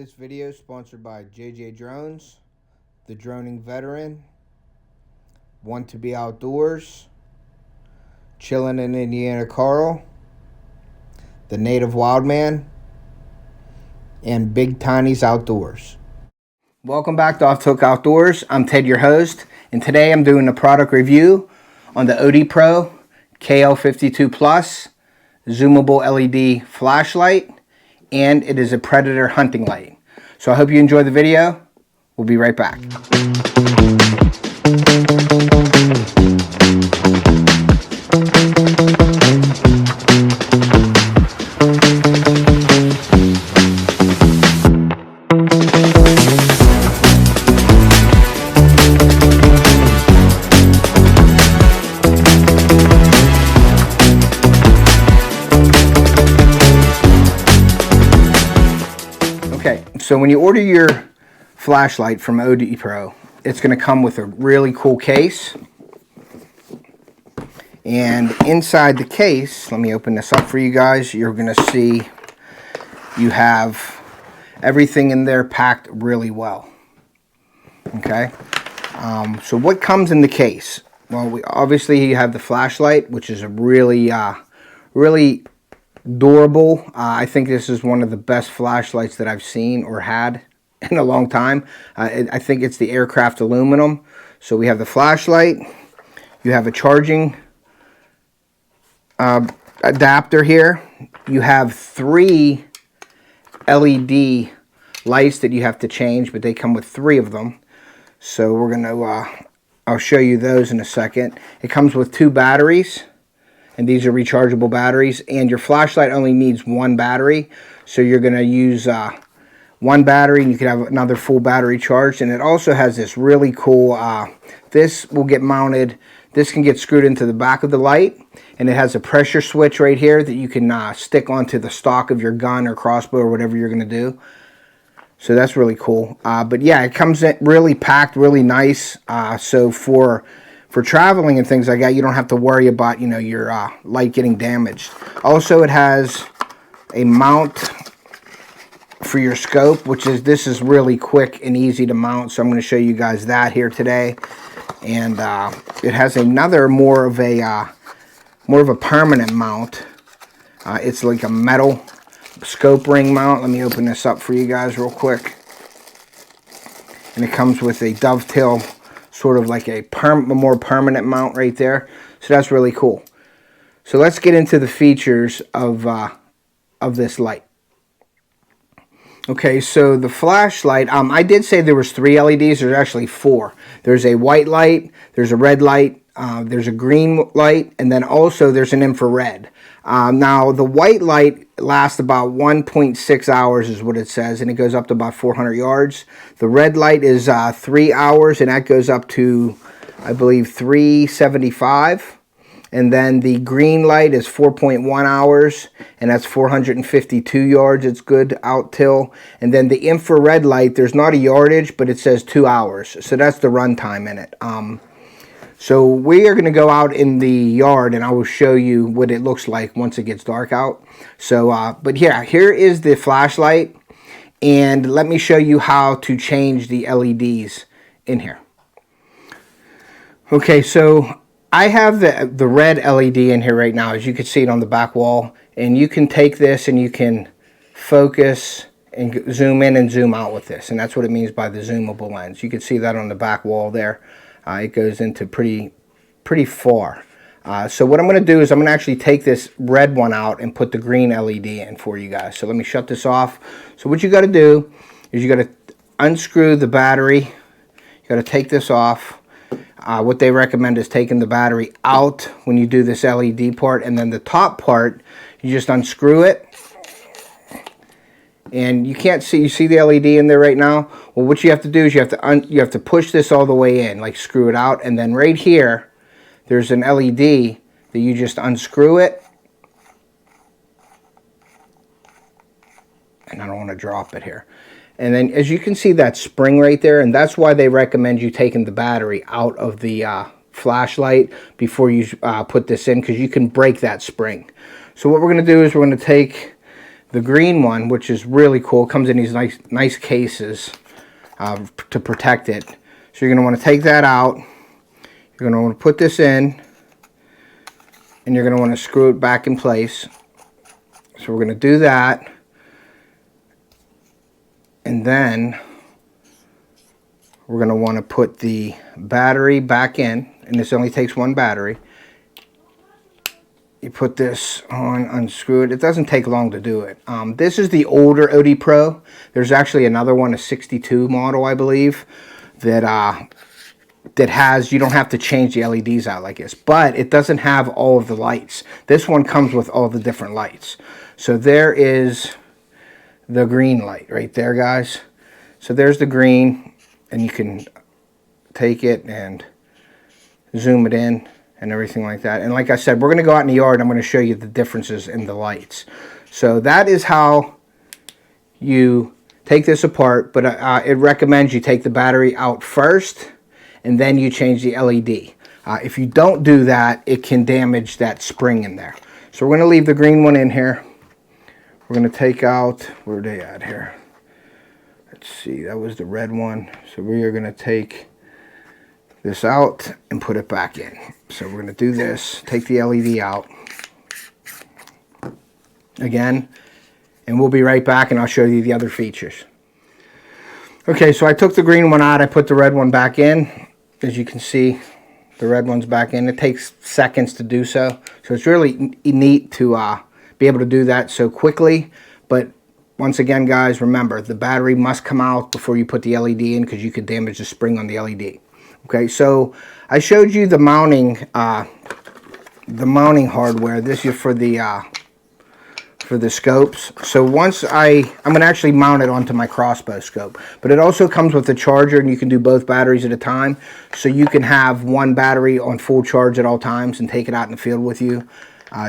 This video is sponsored by JJ Drones, the droning veteran, Want to Be Outdoors, Chillin' in Indiana Carl, the Native Wildman, and Big Tiny's Outdoors. Welcome back to Off-Took Outdoors. I'm Ted, your host, and today I'm doing a product review on the Odepro KL52 Plus zoomable LED flashlight, and it is a predator hunting light. So I hope you enjoy the video. We'll be right back. Okay, so when you order your flashlight from Odepro, it's going to come with a really cool case. And inside the case, let me open this up for you guys. You're going to see you have everything in there packed really well. Okay, so what comes in the case? Well, obviously you have the flashlight, which is a really durable. I think this is one of the best flashlights that I've seen or had in a long time. I think it's the aircraft aluminum. So we have the flashlight. You have a charging adapter here. You have 3 LED lights that you have to change, but they come with 3 of them. So we're gonna I'll show you those in a second. It comes with 2 batteries, and these are rechargeable batteries, and your flashlight only needs 1 battery, so you're going to use 1 battery and you can have another full battery charged. And it also has this really cool, this will get mounted, this can get screwed into the back of the light, and it has a pressure switch right here that you can stick onto the stock of your gun or crossbow or whatever you're going to do. So that's really cool. But yeah, it comes in really packed, really nice. So for traveling and things like that, you don't have to worry about, you know, your light getting damaged. Also, it has a mount for your scope, this is really quick and easy to mount. So I'm going to show you guys that here today. And it has another more of a permanent mount. It's like a metal scope ring mount. Let me open this up for you guys real quick. And it comes with a dovetail, sort of like a more permanent mount right there. So that's really cool. So let's get into the features of this light. Okay, so the flashlight, I did say there was 3 LEDs. There's actually 4. There's a white light, there's a red light, there's a green light, and then also there's an infrared. Now the white light lasts about 1.6 hours is what it says, and it goes up to about 400 yards. The red light is 3 hours, and that goes up to, I believe, 375. And then the green light is 4.1 hours, and that's 452 yards. It's good out till. And then the infrared light, there's not a yardage, but it says 2 hours. So that's the run time in it. So we are going to go out in the yard, and I will show you what it looks like once it gets dark out. So, but yeah, here is the flashlight, and let me show you how to change the LEDs in here. Okay, so I have the red LED in here right now, as you can see it on the back wall, and you can take this and you can focus and zoom in and zoom out with this, and that's what it means by the zoomable lens. You can see that on the back wall there. It goes into pretty far. So what I'm going to do is I'm going to actually take this red one out and put the green LED in for you guys. So let me shut this off. So what you got to do is you got to unscrew the battery. You got to take this off. What they recommend is taking the battery out when you do this LED part, and then the top part, you just unscrew it. And you can't see, you see the LED in there right now? Well, what you have to do is you have to push this all the way in, like screw it out, and then right here, there's an LED that you just unscrew it. And I don't want to drop it here. And then as you can see that spring right there, and that's why they recommend you taking the battery out of the flashlight before you put this in, because you can break that spring. So what we're going to do is we're going to take the green one, which is really cool, comes in these nice cases to protect it. So you're going to want to take that out. You're going to want to put this in, and you're going to want to screw it back in place. So we're going to do that, and then we're going to want to put the battery back in, and this only takes one battery. You put this on, unscrew it. It doesn't take long to do it. This is the older Odepro. There's actually another one, a 62 model, I believe, that has, you don't have to change the LEDs out like this, but it doesn't have all of the lights. This one comes with all the different lights. So there is the green light right there, guys. So there's the green, and you can take it and zoom it in and everything like that. And like I said, we're going to go out in the yard and I'm going to show you the differences in the lights. So that is how you take this apart, but it recommends you take the battery out first and then you change the LED. If you don't do that, it can damage that spring in there. So we're going to leave the green one in here. We're going to take out, where are they at here? Let's see, that was the red one. So we are going to take this out and put it back in. So we're going to do this, take the LED out again, and we'll be right back and I'll show you the other features. Okay, so I took the green one out, I put the red one back in. As you can see, the red one's back in. It takes seconds to do so. So it's really neat to be able to do that so quickly. But once again, guys, remember, the battery must come out before you put the LED in because you could damage the spring on the LED. Okay, so I showed you the mounting hardware. This is for the scopes. So once I'm going to actually mount it onto my crossbow scope, but it also comes with a charger, and you can do both batteries at a time. So you can have one battery on full charge at all times and take it out in the field with you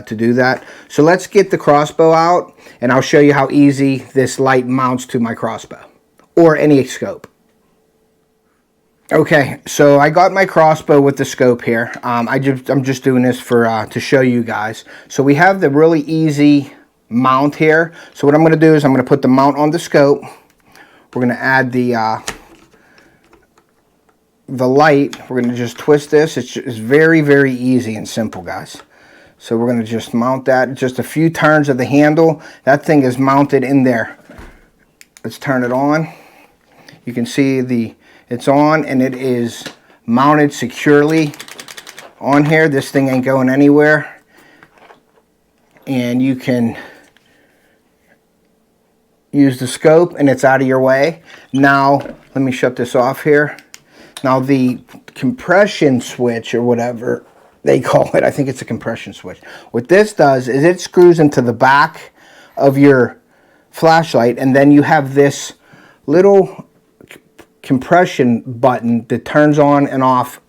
to do that. So let's get the crossbow out, and I'll show you how easy this light mounts to my crossbow or any scope. Okay, so I got my crossbow with the scope here. I'm just doing this for to show you guys. So we have the really easy mount here. So what I'm going to do is I'm going to put the mount on the scope. We're going to add the light. We're going to just twist this. It's very, very easy and simple, guys. So we're going to just mount that. Just a few turns of the handle. That thing is mounted in there. Let's turn it on. You can see it's on, and it is mounted securely on here. This thing ain't going anywhere. And you can use the scope and it's out of your way. Now, let me shut this off here. Now the compression switch, or whatever they call it, I think it's a compression switch. What this does is it screws into the back of your flashlight, and then you have this little compression button that turns on and off,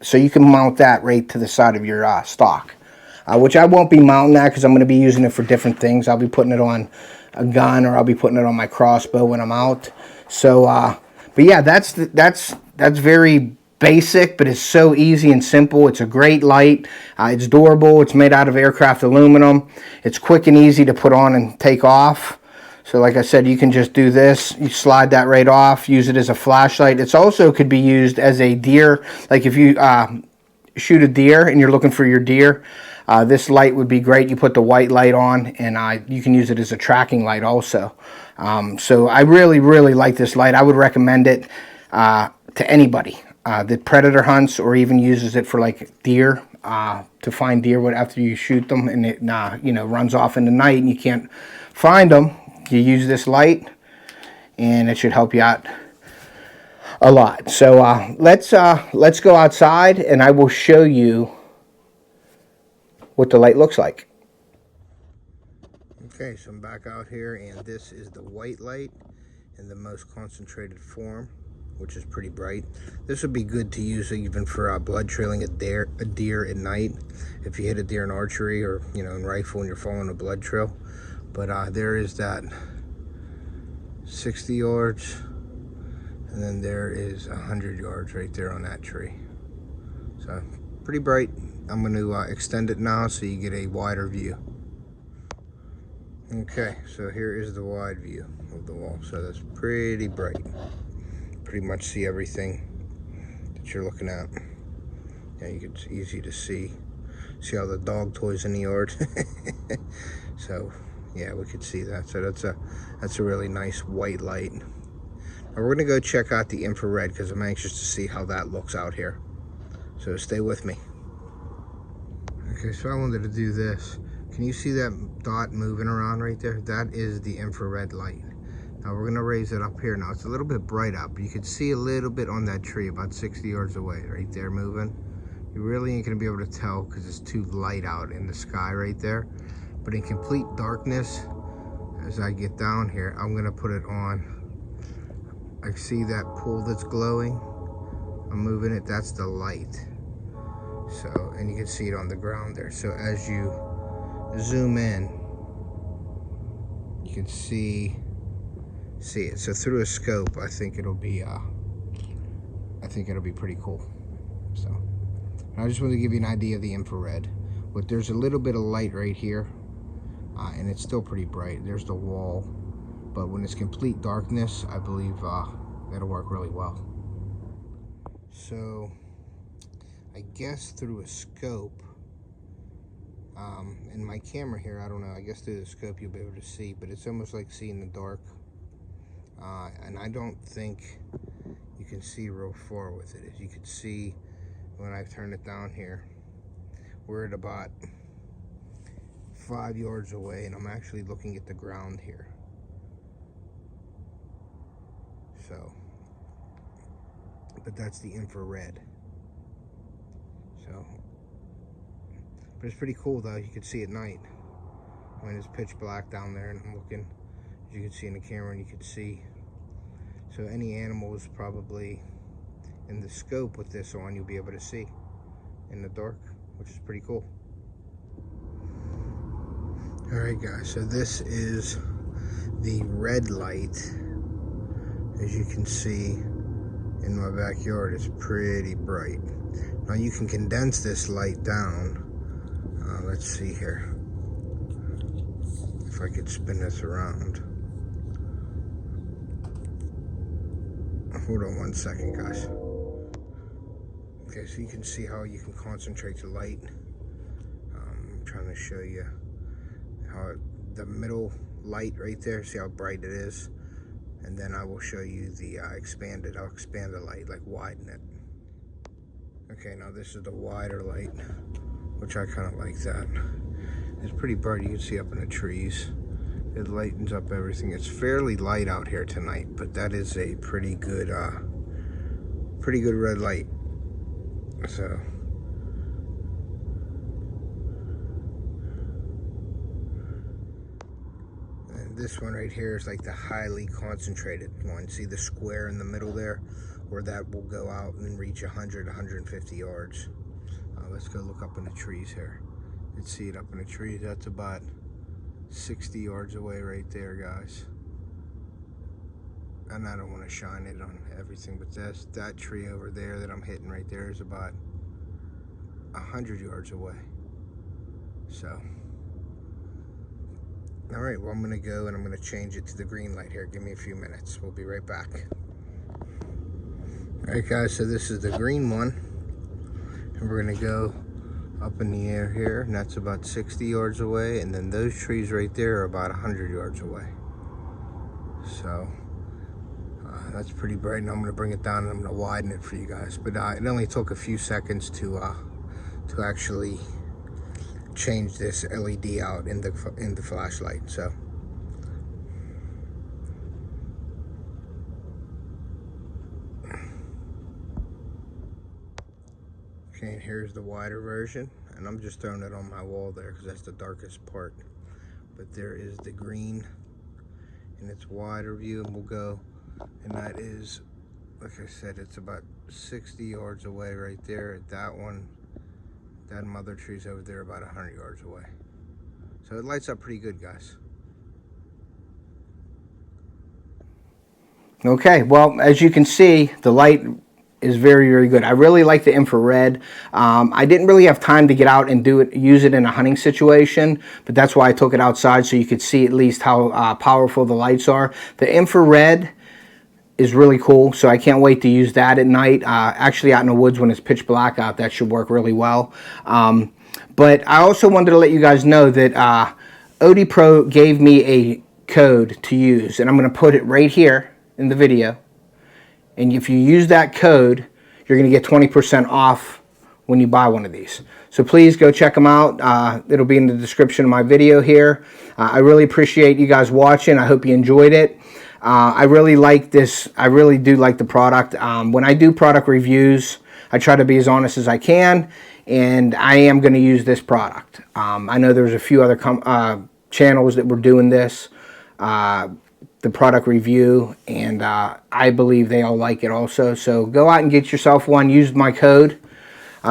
so you can mount that right to the side of your stock. Which I won't be mounting that because I'm going to be using it for different things. I'll be putting it on a gun, or I'll be putting it on my crossbow when I'm out. So, but yeah, that's very basic, but it's so easy and simple. It's a great light. It's durable. It's made out of aircraft aluminum. It's quick and easy to put on and take off. So like I said, you can just do this. You slide that right off. Use it as a flashlight. It's also could be used as a deer. Like if you shoot a deer and you're looking for your deer, this light would be great. You put the white light on, and you can use it as a tracking light also. So I really, really like this light. I would recommend it to anybody that predator hunts or even uses it for like deer, to find deer after you shoot them and it runs off in the night and you can't find them. You use this light and it should help you out a lot. So let's go outside and I will show you what the light looks like. Okay, so I'm back out here, and this is the white light in the most concentrated form, which is pretty bright. This would be good to use even for blood trailing a deer at night, if you hit a deer in archery or in rifle and you're following a blood trail. But there is that 60 yards, and then there is 100 yards right there on that tree. So pretty bright. I'm going to extend it now so you get a wider view. Okay, so here is the wide view of the wall. So that's pretty bright. Pretty much see everything that you're looking at. Yeah, it's easy to see all the dog toys in the yard. So yeah, we could see that. So that's a really nice white light. Now we're gonna go check out the infrared because I'm anxious to see how that looks out here. So stay with me. Okay, so I wanted to do this. Can you see that dot moving around right there? That is the infrared light. Now we're gonna raise it up here. Now it's a little bit bright up, but you can see a little bit on that tree about 60 yards away, right there moving. You really ain't gonna be able to tell because it's too light out in the sky right there. But in complete darkness, as I get down here, I'm gonna put it on. I see that pool that's glowing. I'm moving it, that's the light. So, and you can see it on the ground there. So as you zoom in, you can see it. So through a scope, I think it'll be pretty cool. So, I just wanted to give you an idea of the infrared. But there's a little bit of light right here, and it's still pretty bright. There's the wall, but when it's complete darkness, I believe that'll work really well. So, I guess through a scope, in my camera here, I don't know, I guess through the scope you'll be able to see, but it's almost like seeing the dark. And I don't think you can see real far with it. As you can see, when I turn it down here, we're at about 5 yards away, and I'm actually looking at the ground here. So, but that's the infrared. So, but it's pretty cool though. You can see at night. I mean, it's pitch black down there, and I'm looking, as you can see in the camera, and you can see. So any animal is probably in the scope with this on, you'll be able to see in the dark, which is pretty cool. All right, guys. So this is the red light. As you can see in my backyard, it's pretty bright. Now you can condense this light down. Let's see here. If I could spin this around. Hold on 1 second, guys. Okay, so you can see how you can concentrate the light. I'm trying to show you how the middle light right there, see how bright it is? And then I will show you the I'll expand the light, like widen it. Okay, now this is the wider light, which I kind of like that. It's pretty bright, you can see up in the trees. It lightens up everything. It's fairly light out here tonight, but that is a pretty good red light. So, and this one right here is like the highly concentrated one. See the square in the middle there, where that will go out and reach 100, 150 yards. Let's go look up in the trees here. You can see it up in the trees. That's about 60 yards away right there, guys. And I don't want to shine it on everything, but that tree over there that I'm hitting right there is about 100 yards away. So, all right, well, I'm going to go and I'm going to change it to the green light here. Give me a few minutes. We'll be right back. All right, guys, so this is the green one. And we're going to go up in the air here, and that's about 60 yards away. And then those trees right there are about 100 yards away. So, that's pretty bright, and I'm going to bring it down and I'm going to widen it for you guys. But it only took a few seconds to actually change this LED out in the flashlight. So, okay, and here's the wider version, and I'm just throwing it on my wall there because that's the darkest part. But there is the green in its wider view, and we'll go. And that is, like I said, it's about 60 yards away right there. That one, that mother tree's over there about 100 yards away. So it lights up pretty good, guys. Okay, well, as you can see, the light is very, very good. I really like the infrared. I didn't really have time to get out and use it in a hunting situation, but that's why I took it outside so you could see at least how powerful the lights are. The infrared is really cool, so I can't wait to use that at night. Actually, out in the woods when it's pitch black out, that should work really well. But I also wanted to let you guys know that Odepro gave me a code to use, and I'm going to put it right here in the video. And if you use that code, you're going to get 20% off when you buy one of these. So please go check them out. It'll be in the description of my video here. I really appreciate you guys watching. I hope you enjoyed it. I really like this. I really do like the product. When I do product reviews, I try to be as honest as I can, and I am going to use this product. I know there's a few other channels that were doing this, the product review, and I believe they all like it also. So go out and get yourself one. Use my code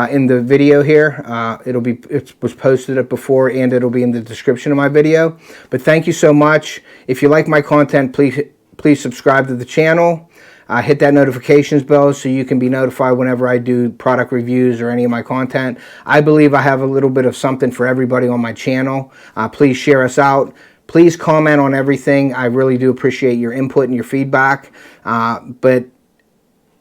in the video here. It was posted up before, and it'll be in the description of my video. But thank you so much. If you like my content, please subscribe to the channel. Hit that notifications bell so you can be notified whenever I do product reviews or any of my content. I believe I have a little bit of something for everybody on my channel. Please share us out. Please comment on everything. I really do appreciate your input and your feedback. But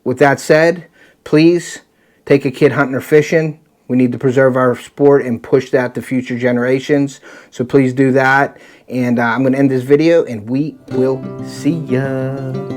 with that said, please take a kid hunting or fishing. We need to preserve our sport and push that to future generations. So please do that. And I'm going to end this video, and we will see ya.